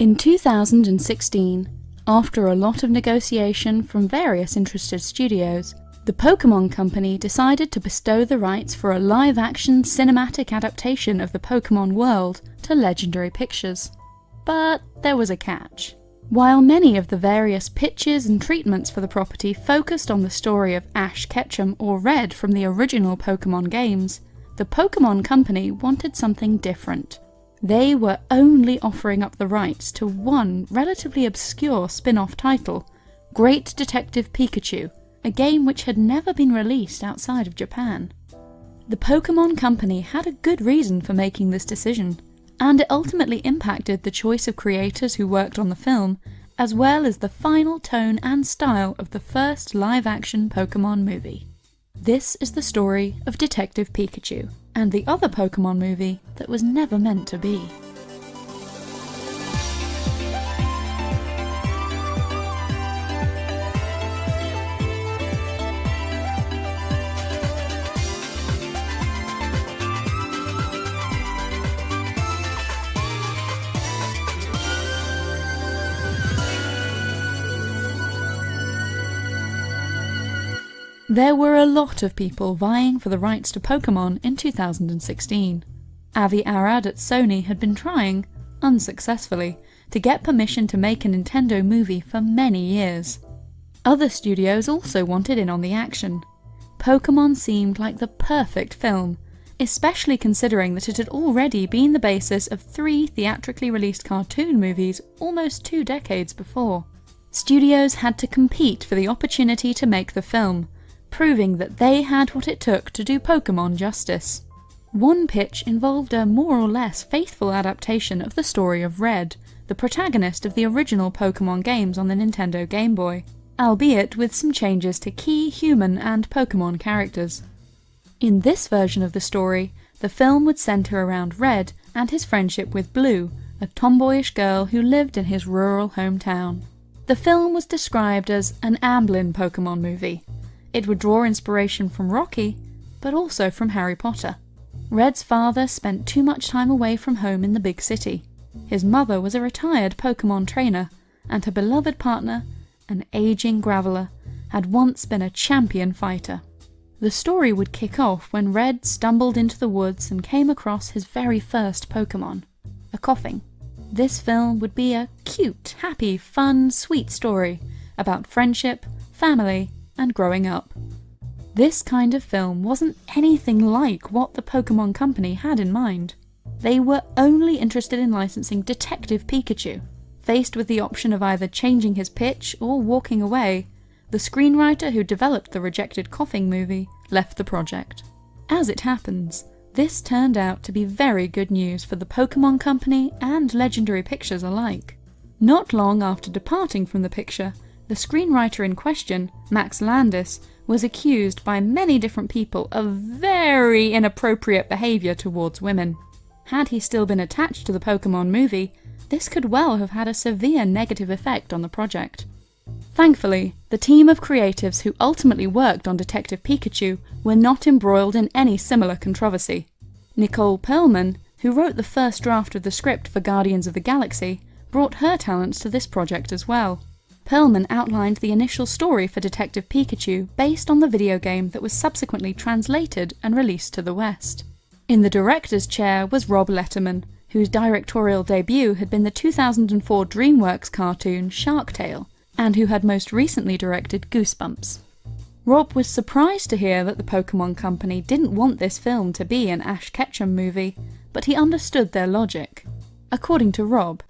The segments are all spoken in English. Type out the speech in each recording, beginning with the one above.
In 2016, after a lot of negotiation from various interested studios, the Pokemon Company decided to bestow the rights for a live-action cinematic adaptation of the Pokemon world to Legendary Pictures. But there was a catch. While many of the various pitches and treatments for the property focused on the story of Ash Ketchum or Red from the original Pokemon games, the Pokemon Company wanted something different. They were only offering up the rights to one relatively obscure spin-off title, Great Detective Pikachu, a game which had never been released outside of Japan. The Pokemon Company had a good reason for making this decision, and it ultimately impacted the choice of creators who worked on the film, as well as the final tone and style of the first live-action Pokemon movie. This is the story of Detective Pikachu, and the other Pokemon movie that was never meant to be. There were a lot of people vying for the rights to Pokemon in 2016. Avi Arad at Sony had been trying, unsuccessfully, to get permission to make a Nintendo movie for many years. Other studios also wanted in on the action. Pokemon seemed like the perfect film, especially considering that it had already been the basis of 3 theatrically released cartoon movies almost 2 decades before. Studios had to compete for the opportunity to make the film, proving that they had what it took to do Pokemon justice. One pitch involved a more or less faithful adaptation of the story of Red, the protagonist of the original Pokemon games on the Nintendo Game Boy, albeit with some changes to key human and Pokemon characters. In this version of the story, the film would centre around Red and his friendship with Blue, a tomboyish girl who lived in his rural hometown. The film was described as an Amblin Pokemon movie. It would draw inspiration from Rocky, but also from Harry Potter. Red's father spent too much time away from home in the big city. His mother was a retired Pokemon trainer, and her beloved partner, an aging Graveler, had once been a champion fighter. The story would kick off when Red stumbled into the woods and came across his very first Pokemon, a Koffing. This film would be a cute, happy, fun, sweet story about friendship, family, and growing up. This kind of film wasn't anything like what the Pokemon Company had in mind. They were only interested in licensing Detective Pikachu. Faced with the option of either changing his pitch or walking away, the screenwriter who developed the rejected Koffing movie left the project. As it happens, this turned out to be very good news for the Pokemon Company and Legendary Pictures alike. Not long after departing from the picture, the screenwriter in question, Max Landis, was accused by many different people of very inappropriate behaviour towards women. Had he still been attached to the Pokemon movie, this could well have had a severe negative effect on the project. Thankfully, the team of creatives who ultimately worked on Detective Pikachu were not embroiled in any similar controversy. Nicole Perlman, who wrote the first draft of the script for Guardians of the Galaxy, brought her talents to this project as well. Perlman outlined the initial story for Detective Pikachu based on the video game that was subsequently translated and released to the West. In the director's chair was Rob Letterman, whose directorial debut had been the 2004 DreamWorks cartoon Shark Tale, and who had most recently directed Goosebumps. Rob was surprised to hear that the Pokemon Company didn't want this film to be an Ash Ketchum movie, but he understood their logic. According to Rob,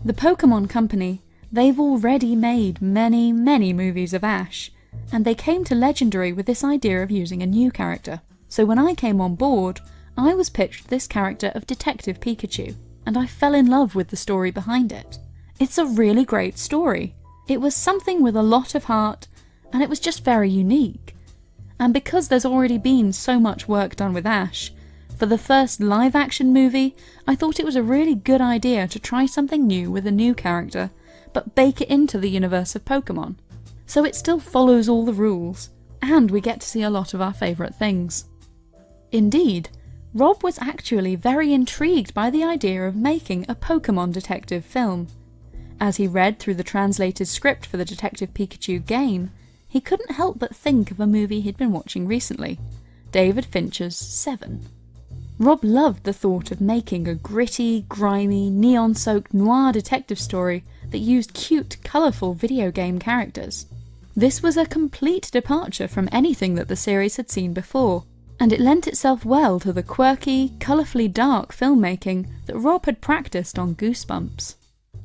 the Pokemon Company, they've already made many movies of Ash, and they came to Legendary with this idea of using a new character. So when I came on board, I was pitched this character of Detective Pikachu, and I fell in love with the story behind it. It's a really great story. It was something with a lot of heart, and it was just very unique. And because there's already been so much work done with Ash, for the first live-action movie, I thought it was a really good idea to try something new with a new character, but bake it into the universe of Pokemon. So it still follows all the rules, and we get to see a lot of our favourite things. Indeed, Rob was actually very intrigued by the idea of making a Pokemon detective film. As he read through the translated script for the Detective Pikachu game, he couldn't help but think of a movie he'd been watching recently, David Fincher's Seven. Rob loved the thought of making a gritty, grimy, neon-soaked noir detective story that used cute, colourful video game characters. This was a complete departure from anything that the series had seen before, and it lent itself well to the quirky, colourfully dark filmmaking that Rob had practiced on Goosebumps.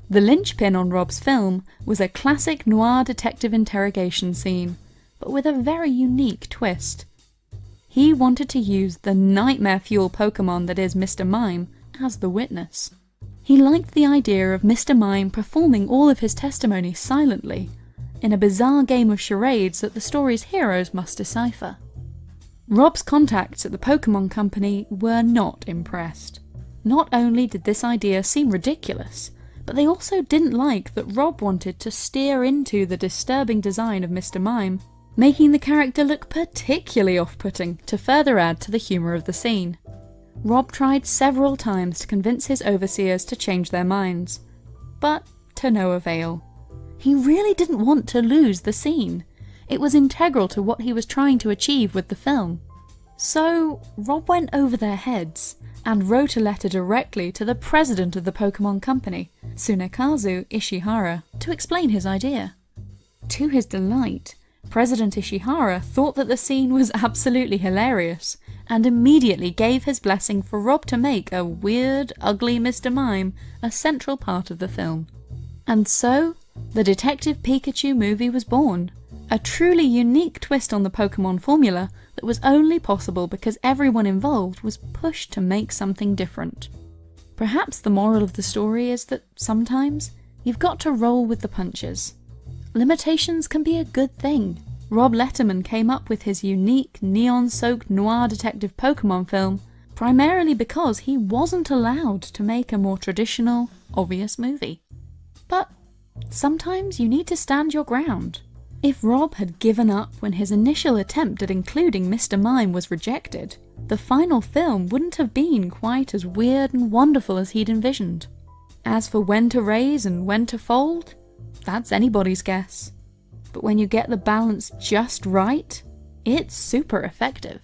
The linchpin on Rob's film was a classic noir detective interrogation scene, but with a very unique twist. He wanted to use the nightmare fuel Pokemon that is Mr. Mime as the witness. He liked the idea of Mr. Mime performing all of his testimony silently, in a bizarre game of charades that the story's heroes must decipher. Rob's contacts at the Pokemon Company were not impressed. Not only did this idea seem ridiculous, but they also didn't like that Rob wanted to steer into the disturbing design of Mr. Mime, making the character look particularly off-putting to further add to the humour of the scene. Rob tried several times to convince his overseers to change their minds, but to no avail. He really didn't want to lose the scene. It was integral to what he was trying to achieve with the film. So Rob went over their heads and wrote a letter directly to the president of the Pokemon Company, Tsunekazu Ishihara, to explain his idea. To his delight, President Ishihara thought that the scene was absolutely hilarious, and immediately gave his blessing for Rob to make a weird, ugly Mr. Mime a central part of the film. And so, the Detective Pikachu movie was born, a truly unique twist on the Pokemon formula that was only possible because everyone involved was pushed to make something different. Perhaps the moral of the story is that sometimes you've got to roll with the punches. Limitations can be a good thing. Rob Letterman came up with his unique, neon-soaked noir detective Pokemon film primarily because he wasn't allowed to make a more traditional, obvious movie. But sometimes you need to stand your ground. If Rob had given up when his initial attempt at including Mr. Mime was rejected, the final film wouldn't have been quite as weird and wonderful as he'd envisioned. As for when to raise and when to fold, that's anybody's guess. But when you get the balance just right, it's super effective.